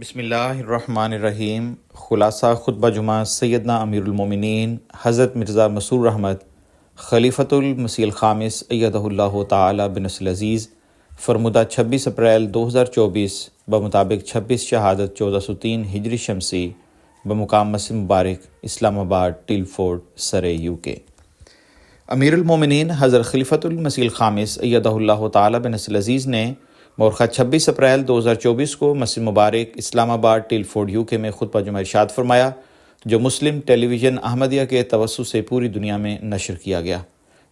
بسم اللہ الرحمن الرحیم۔ خلاصہ خطبہ جمعہ سیدنا امیر المومنین حضرت مرزا مسرور احمد خلیفۃ المسیح الخامس ایدہ اللہ تعالی بنصر العزیز فرمودہ 26 اپریل 2024 بمطابق 26 شہادت 1403 ہجری شمسی بمقام مسجد مبارک اسلام آباد ٹیلفورڈ سرے UK۔ امیر المومنین حضرت خلیفۃ المسیح الخامس ایدہ اللہ تعالی بنصر العزیز نے مورخہ 26 اپریل 2024 کو مسجد مبارک اسلام آباد ٹیلفورڈ UK میں خطبہ جمعہ ارشاد فرمایا، جو مسلم ٹیلی ویژن احمدیہ کے توسط سے پوری دنیا میں نشر کیا گیا۔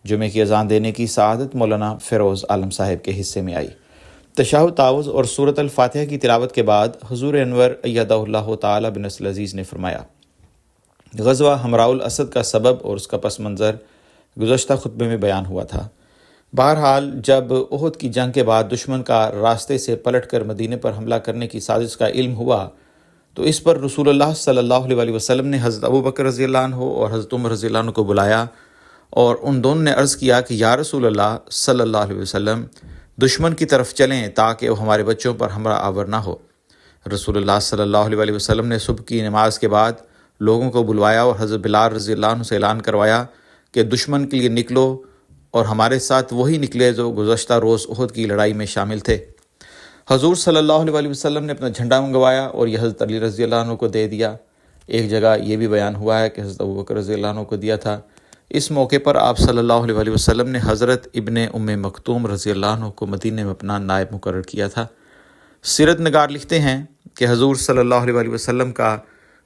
جمعے کی اذان دینے کی سعادت مولانا فیروز عالم صاحب کے حصے میں آئی۔ تشہد تعوذ اور سورۃ الفاتحہ کی تلاوت کے بعد حضور انور ایدہ اللہ تعالی بنصر العزیز نے فرمایا، غزوہ حمراء الاسد کا سبب اور اس کا پس منظر گزشتہ خطبے میں بیان ہوا تھا۔ بہرحال جب احد کی جنگ کے بعد دشمن کا راستے سے پلٹ کر مدینے پر حملہ کرنے کی سازش کا علم ہوا تو اس پر رسول اللہ صلی اللہ علیہ وسلم نے حضرت ابوبکر رضی اللہ عنہ اور حضرت عمر رضی اللہ عنہ کو بلایا اور ان دونوں نے عرض کیا کہ یا رسول اللہ صلی اللہ علیہ وسلم، دشمن کی طرف چلیں تاکہ وہ ہمارے بچوں پر حملہ آور نہ ہو۔ رسول اللہ صلی اللہ علیہ وسلم نے صبح کی نماز کے بعد لوگوں کو بلوایا اور حضرت بلال رضی اللہ عنہ سے اعلان کروایا کہ دشمن کے لیے نکلو، اور ہمارے ساتھ وہی نکلے جو گزشتہ روز احد کی لڑائی میں شامل تھے۔ حضور صلی اللہ علیہ وسلم نے اپنا جھنڈا منگوایا اور یہ حضرت علی رضی اللہ عنہ کو دے دیا۔ ایک جگہ یہ بھی بیان ہوا ہے کہ حضرت ابوبکر رضی اللہ عنہ کو دیا تھا۔ اس موقع پر آپ صلی اللہ علیہ وسلم نے حضرت ابن مکتوم رضی اللہ عنہ کو مدینے میں اپنا نائب مقرر کیا تھا۔ سیرت نگار لکھتے ہیں کہ حضور صلی اللہ علیہ وسلم کا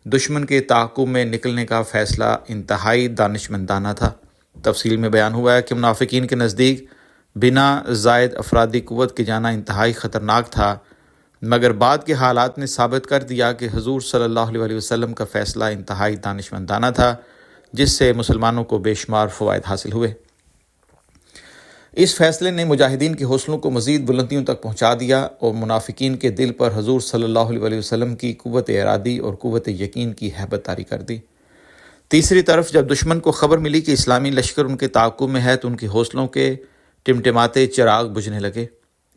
دشمن کے تعاقب میں نکلنے کا فیصلہ انتہائی دانشمندانہ تھا۔ تفصیل میں بیان ہوا ہے کہ منافقین کے نزدیک بنا زائد افرادی قوت کے جانا انتہائی خطرناک تھا، مگر بعد کے حالات نے ثابت کر دیا کہ حضور صلی اللہ علیہ وسلم کا فیصلہ انتہائی دانشمندانہ تھا، جس سے مسلمانوں کو بے شمار فوائد حاصل ہوئے۔ اس فیصلے نے مجاہدین کے حوصلوں کو مزید بلندیوں تک پہنچا دیا اور منافقین کے دل پر حضور صلی اللہ علیہ وسلم کی قوت ارادی اور قوت یقین کی ہیبت طاری کر دی۔ تیسری طرف جب دشمن کو خبر ملی کہ اسلامی لشکر ان کے تعاقب میں ہے تو ان کے حوصلوں کے ٹمٹماتے چراغ بجھنے لگے۔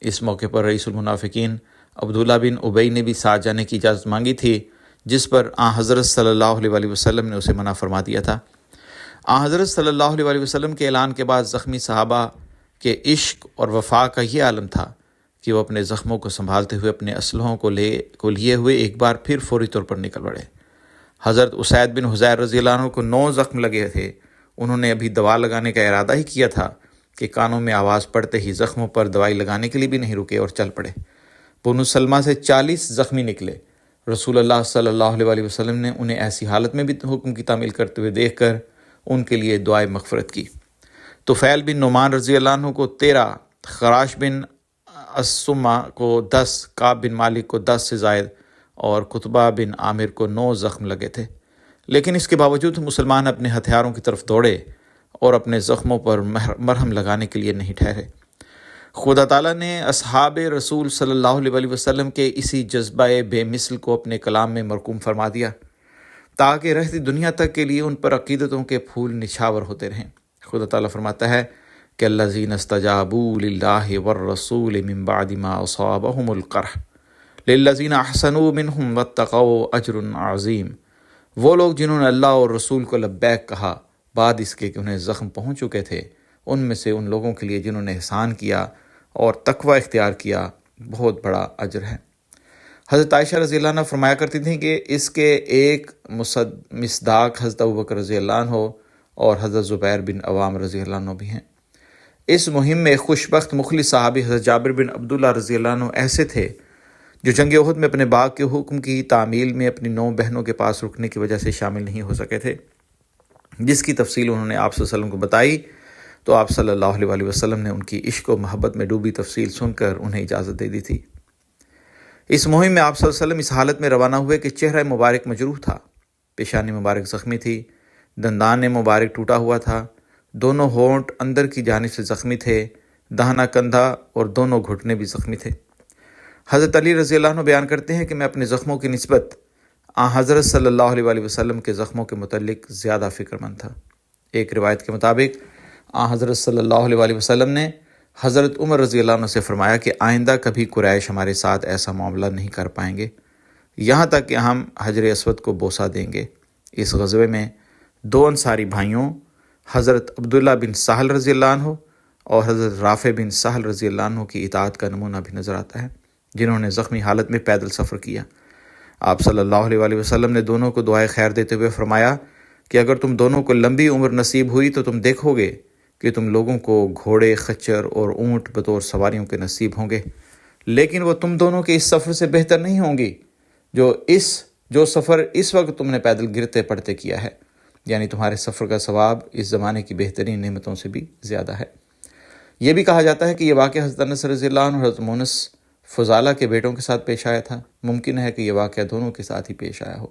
اس موقع پر رئیس المنافقین عبداللہ بن ابی نے بھی ساتھ جانے کی اجازت مانگی تھی، جس پر حضرت صلی اللہ علیہ وسلم نے اسے منع فرما دیا تھا۔ حضرت صلی اللہ علیہ وسلم کے اعلان کے بعد زخمی صحابہ کے عشق اور وفا کا یہ عالم تھا کہ وہ اپنے زخموں کو سنبھالتے ہوئے اپنے اسلحوں کو لیے ہوئے ایک بار پھر فوری طور پر نکل پڑے۔ حضرت اسید بن حضیر رضی اللہ عنہ کو 9 زخم لگے تھے۔ انہوں نے ابھی دوا لگانے کا ارادہ ہی کیا تھا کہ کانوں میں آواز پڑتے ہی زخموں پر دوائی لگانے کے لیے بھی نہیں رکے اور چل پڑے۔ بنو سلمہ سے 40 زخمی نکلے۔ رسول اللہ صلی اللہ علیہ وسلم نے انہیں ایسی حالت میں بھی حکم کی تعمیل کرتے ہوئے دیکھ کر ان کے لیے دعائے مغفرت کی۔ طفیل بن نعمان رضی اللہ عنہ کو 13، خراش بن السمہ کو 10، کعب بن مالک کو 10 سے زائد اور قطبہ بن عامر کو 9 زخم لگے تھے، لیکن اس کے باوجود مسلمان اپنے ہتھیاروں کی طرف دوڑے اور اپنے زخموں پر مرہم لگانے کے لیے نہیں ٹھہرے۔ خدا تعالیٰ نے اصحاب رسول صلی اللہ علیہ وسلم کے اسی جذبہ بے مثل کو اپنے کلام میں مرقوم فرما دیا تاکہ رہتی دنیا تک کے لیے ان پر عقیدتوں کے پھول نچھاور ہوتے رہیں۔ خدا تعالیٰ فرماتا ہے کہ الذین استجابوا للہ والرسول من بعد ما اصابہم القرح للذین احسنوا منہم واتقوا اجر عظیم۔ وہ لوگ جنہوں نے اللہ اور رسول کو لبیک کہا بعد اس کے کہ انہیں زخم پہنچ چکے تھے، ان میں سے ان لوگوں کے لیے جنہوں نے احسان کیا اور تقوی اختیار کیا بہت بڑا اجر ہے۔ حضرت عائشہ رضی اللہ عنہ فرمایا کرتی تھیں کہ اس کے ایک مصداق حضرت ابوبکر رضی اللہ عنہ اور حضرت زبیر بن عوام رضی اللہ عنہ بھی ہیں۔ اس مہم میں خوش بخت مخلص صحابی حضرت جابر بن عبداللہ رضی اللہ عنہ ایسے تھے جو جنگ احد میں اپنے باغ کے حکم کی تعمیل میں اپنی 9 بہنوں کے پاس رکنے کی وجہ سے شامل نہیں ہو سکے تھے، جس کی تفصیل انہوں نے آپ صلی اللہ علیہ وسلم کو بتائی تو آپ صلی اللہ علیہ وسلم نے ان کی عشق و محبت میں ڈوبی تفصیل سن کر انہیں اجازت دے دی تھی۔ اس مہم میں آپ صلی اللہ علیہ وسلم اس حالت میں روانہ ہوئے کہ چہرہ مبارک مجروح تھا، پیشانی مبارک زخمی تھی، دندان مبارک ٹوٹا ہوا تھا، دونوں ہونٹ اندر کی جانب سے زخمی تھے، دہنا کندھا اور دونوں گھٹنے بھی زخمی تھے۔ حضرت علی رضی اللہ عنہ بیان کرتے ہیں کہ میں اپنے زخموں کی نسبت حضرت صلی اللہ علیہ وسلم کے زخموں کے متعلق زیادہ فکر مند تھا۔ ایک روایت کے مطابق حضرت صلی اللہ علیہ وسلم نے حضرت عمر رضی اللہ عنہ سے فرمایا کہ آئندہ کبھی قریش ہمارے ساتھ ایسا معاملہ نہیں کر پائیں گے۔ یہاں تک کہ ہم حجر اسود کو بوسہ دیں گے۔ اس غزوے میں 2 انصاری بھائیوں حضرت عبداللہ بن سہل رضی اللہ عنہ اور حضرت رافع بن سہل رضی اللہ عنہ کی اطاعت کا نمونہ بھی نظر آتا ہے، جنہوں نے زخمی حالت میں پیدل سفر کیا۔ آپ صلی اللہ علیہ وآلہ وسلم نے دونوں کو دعائے خیر دیتے ہوئے فرمایا کہ اگر تم دونوں کو لمبی عمر نصیب ہوئی تو تم دیکھو گے کہ تم لوگوں کو گھوڑے، خچر اور اونٹ بطور سواریوں کے نصیب ہوں گے، لیکن وہ تم دونوں کے اس سفر سے بہتر نہیں ہوں گی جو سفر اس وقت تم نے پیدل گرتے پڑتے کیا ہے، یعنی تمہارے سفر کا ثواب اس زمانے کی بہترین نعمتوں سے بھی زیادہ ہے۔ یہ بھی کہا جاتا ہے کہ یہ واقعہ حضرت انس رضی اللہ عنہ اور حضرت مونس فضالہ کے بیٹوں کے ساتھ پیش آیا تھا۔ ممکن ہے کہ یہ واقعہ دونوں کے ساتھ ہی پیش آیا ہو۔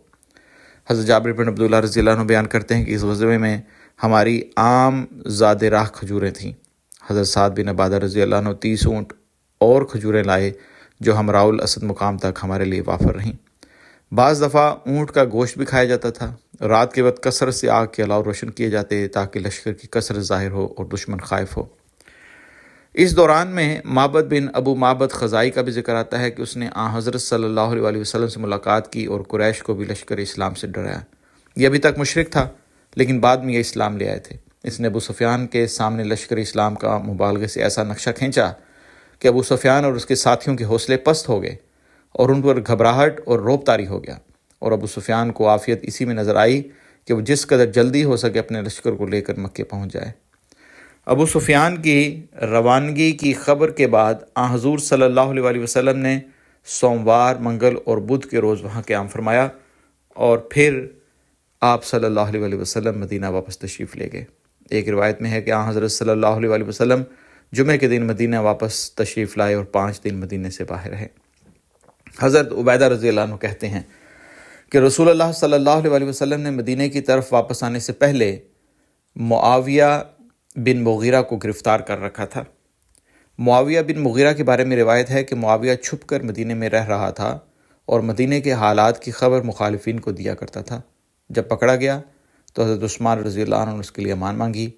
حضرت جابر بن عبداللہ رضی اللہ عنہ بیان کرتے ہیں کہ اس غزوے میں ہماری عام زاد راہ کھجوریں تھیں۔ حضرت سعد بن عبادہ رضی اللہ عنہ 30 اونٹ اور کھجوریں لائے جو ہمراء الاسد مقام تک ہمارے لیے وافر رہیں۔ بعض دفعہ اونٹ کا گوشت بھی کھایا جاتا تھا۔ رات کے وقت کثرت سے آگ کے الاؤ روشن کیے جاتے تاکہ لشکر کی کثرت ظاہر ہو اور دشمن خائف ہو۔ اس دوران میں معبد بن ابو معبد خزائی کا بھی ذکر آتا ہے کہ اس نے حضرت صلی اللہ علیہ وآلہ وسلم سے ملاقات کی اور قریش کو بھی لشکر اسلام سے ڈرایا۔ یہ ابھی تک مشرک تھا لیکن بعد میں یہ اسلام لے آئے تھے۔ اس نے ابو سفیان کے سامنے لشکر اسلام کا مبالغے سے ایسا نقشہ کھینچا کہ ابو سفیان اور اس کے ساتھیوں کے حوصلے پست ہو گئے اور ان پر گھبراہٹ اور روب طاری ہو گیا، اور ابو سفیان کو عافیت اسی میں نظر آئی کہ وہ جس قدر جلدی ہو سکے اپنے لشکر کو لے کر مکے پہنچ جائے۔ ابو سفیان کی روانگی کی خبر کے بعد حضور صلی اللہ علیہ وآلہ وسلم نے سوموار، منگل اور بدھ کے روز وہاں قیام فرمایا، اور پھر آپ صلی اللہ علیہ وآلہ وسلم مدینہ واپس تشریف لے گئے۔ ایک روایت میں ہے کہ حضرت صلی اللہ علیہ وآلہ وسلم جمعہ کے دن مدینہ واپس تشریف لائے اور 5 دن مدینہ سے باہر رہے۔ حضرت عبیدہ رضی اللہ عنہ کہتے ہیں کہ رسول اللہ صلی اللہ علیہ وآلہ وسلم نے مدینہ کی طرف واپس آنے سے پہلے معاویہ بن مغیرہ کو گرفتار کر رکھا تھا۔ معاویہ بن مغیرہ کے بارے میں روایت ہے کہ معاویہ چھپ کر مدینہ میں رہ رہا تھا اور مدینہ کے حالات کی خبر مخالفین کو دیا کرتا تھا۔ جب پکڑا گیا تو حضرت عثمان رضی اللہ عنہ نے اس کے لیے امان مانگی۔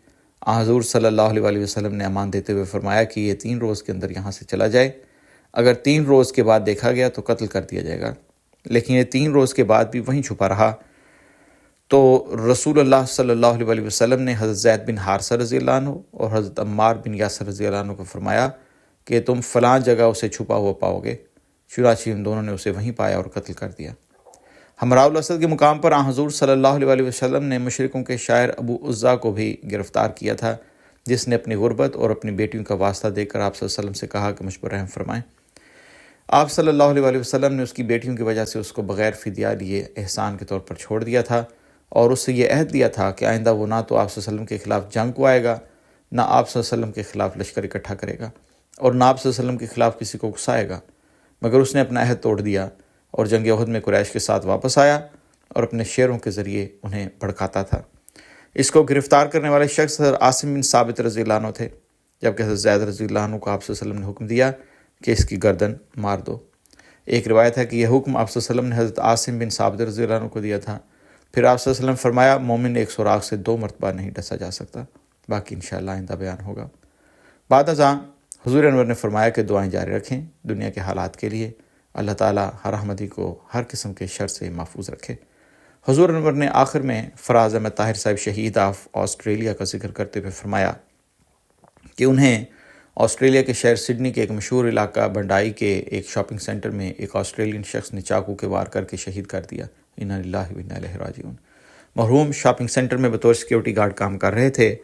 حضور صلی اللہ علیہ وآلہ وسلم نے امان دیتے ہوئے فرمایا کہ یہ 3 روز کے اندر یہاں سے چلا جائے، اگر 3 روز کے بعد دیکھا گیا تو قتل کر دیا جائے گا۔ لیکن یہ 3 روز کے بعد بھی وہیں چھپا رہا تو رسول اللہ صلی اللہ علیہ وآلہ وسلم نے حضرت زید بن حارثہ رضی اللہ عنہ اور حضرت عمار بن یاسر رضی اللہ عنہ کو فرمایا کہ تم فلاں جگہ اسے چھپا ہوا پاؤ گے۔ چنانچہ ان دونوں نے اسے وہیں پایا اور قتل کر دیا۔ ہمراء الاسد کے مقام پر حضور صلی اللہ علیہ وآلہ وسلم نے مشرکوں کے شاعر ابو عزا کو بھی گرفتار کیا تھا، جس نے اپنی غربت اور اپنی بیٹیوں کا واسطہ دے کر آپ صلی اللہ علیہ وسلم سے کہا کہ مجھ پر رحم فرمائیں۔ آپ صلی اللہ علیہ وآلہ وسلم نے اس کی بیٹیوں کی وجہ سے اس کو بغیر فدیہ لیے احسان کے طور پر چھوڑ دیا تھا، اور اس سے یہ عہد لیا تھا کہ آئندہ وہ نہ تو آپ صلی اللہ علیہ وسلم کے خلاف جنگ کو آئے گا، نہ آپ صلی اللہ علیہ وسلم کے خلاف لشکر اکٹھا کرے گا، اور نہ آپ صلی اللہ علیہ وسلم کے خلاف کسی کو اکسائے گا، مگر اس نے اپنا عہد توڑ دیا اور جنگ احد میں قریش کے ساتھ واپس آیا اور اپنے شعروں کے ذریعے انہیں بھڑکاتا تھا۔ اس کو گرفتار کرنے والے شخص حضرت عاصم بن ثابت رضی اللہ عنہ تھے، جبکہ حضرت زید رضی اللہ عنہ کو آپ صلی اللہ علیہ وسلم نے حکم دیا کہ اس کی گردن مار دو۔ ایک روایت ہے کہ یہ حکم آپ صلی اللہ علیہ وسلم نے حضرت عاصم بن ثابت رضی اللہ عنہ کو دیا تھا۔ پھر آپ صلی اللہ علیہ وسلم فرمایا مومن ایک سوراخ سے 2 مرتبہ نہیں ڈسا جا سکتا۔ باقی انشاءاللہ آئندہ بیان ہوگا۔ بعد ازاں حضور انور نے فرمایا کہ دعائیں جاری رکھیں دنیا کے حالات کے لیے، اللہ تعالیٰ ہر احمدی کو ہر قسم کے شر سے محفوظ رکھے۔ حضور انور نے آخر میں فراز احمد طاہر صاحب شہید آف آسٹریلیا کا ذکر کرتے ہوئے فرمایا کہ انہیں آسٹریلیا کے شہر سڈنی کے ایک مشہور علاقہ بنڈائی کے ایک شاپنگ سینٹر میں ایک آسٹریلین شخص نے چاقو کے وار کر کے شہید کر دیا۔ انا للہ و انا الیہ راجعون۔ مرحوم شاپنگ سینٹر میں بطور سیکیورٹی گارڈ کام کر رہے تھے۔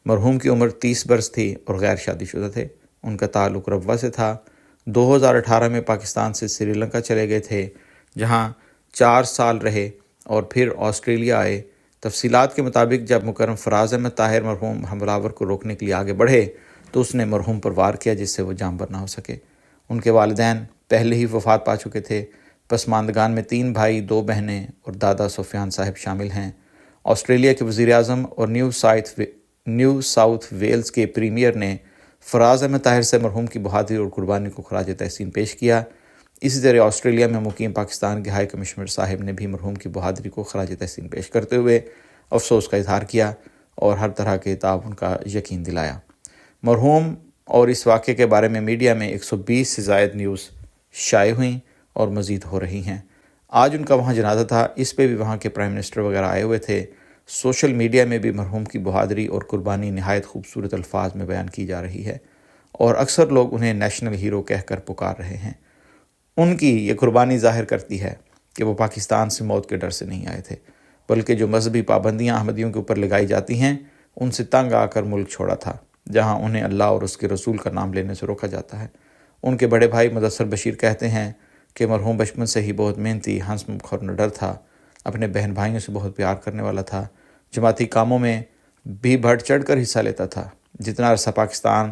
مرحوم کی عمر 30 برس تھی اور غیر شادی شدہ تھے۔ ان کا تعلق ربوہ سے تھا۔ 2018 میں پاکستان سے سری لنکا چلے گئے تھے، جہاں 4 سال رہے اور پھر آسٹریلیا آئے۔ تفصیلات کے مطابق جب مکرم فراز احمد طاہر مرحوم حملہ آور کو روکنے کے لیے آگے بڑھے تو اس نے مرحوم پر وار کیا جس سے وہ جانبر نہ ہو سکے۔ ان کے والدین پہلے ہی وفات پا چکے تھے۔ پسماندگان میں 3 بھائی، 2 بہنیں اور دادا سفیان صاحب شامل ہیں۔ آسٹریلیا کے وزیر اعظم اور نیو ساؤتھ ویلز کے پریمیئر نے فراز احمد طاہر سے مرحوم کی بہادری اور قربانی کو خراج تحسین پیش کیا۔ اسی طرح آسٹریلیا میں مقیم پاکستان کے ہائی کمشنر صاحب نے بھی مرحوم کی بہادری کو خراج تحسین پیش کرتے ہوئے افسوس کا اظہار کیا اور ہر طرح کے تعاون کا یقین دلایا۔ مرحوم اور اس واقعے کے بارے میں میڈیا میں 120 سے زائد نیوز شائع ہوئیں اور مزید ہو رہی ہیں۔ آج ان کا وہاں جنازہ تھا، اس پہ بھی وہاں کے پرائم منسٹر وغیرہ آئے ہوئے تھے۔ سوشل میڈیا میں بھی مرحوم کی بہادری اور قربانی نہایت خوبصورت الفاظ میں بیان کی جا رہی ہے، اور اکثر لوگ انہیں نیشنل ہیرو کہہ کر پکار رہے ہیں۔ ان کی یہ قربانی ظاہر کرتی ہے کہ وہ پاکستان سے موت کے ڈر سے نہیں آئے تھے، بلکہ جو مذہبی پابندیاں احمدیوں کے اوپر لگائی جاتی ہیں ان سے تنگ آ کر ملک چھوڑا تھا، جہاں انہیں اللہ اور اس کے رسول کا نام لینے سے روکا جاتا ہے۔ ان کے بڑے بھائی مدثر بشیر کہتے ہیں کہ مرحوم بچپن سے ہی بہت محنتی، ہنس مکھ اور نڈر تھا، اپنے بہن بھائیوں سے بہت پیار کرنے والا تھا، جماعتی کاموں میں بھی بڑھ چڑھ کر حصہ لیتا تھا۔ جتنا عرصہ پاکستان،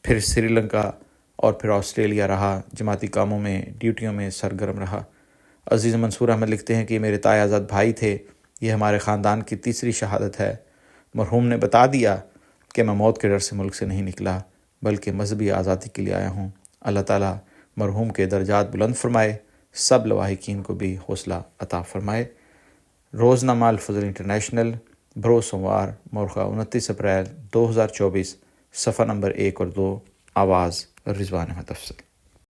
پھر سری لنکا اور پھر آسٹریلیا رہا، جماعتی کاموں میں، ڈیوٹیوں میں سرگرم رہا۔ عزیز منصور احمد لکھتے ہیں کہ یہ میرے تائے آزاد بھائی تھے، یہ ہمارے خاندان کی تیسری شہادت ہے۔ مرحوم نے بتا دیا کہ میں موت کے ڈر سے ملک سے نہیں نکلا، بلکہ مذہبی آزادی کے لیے آیا ہوں۔ اللہ تعالیٰ مرحوم کے درجات بلند فرمائے، سب لواحقین کو بھی حوصلہ عطا فرمائے۔ روزنامہ الفضل انٹرنیشنل، بروز سوموار، مورخہ 29 اپریل 2024، صفحہ نمبر 1 اور 2، آواز رضوان احمد افضل۔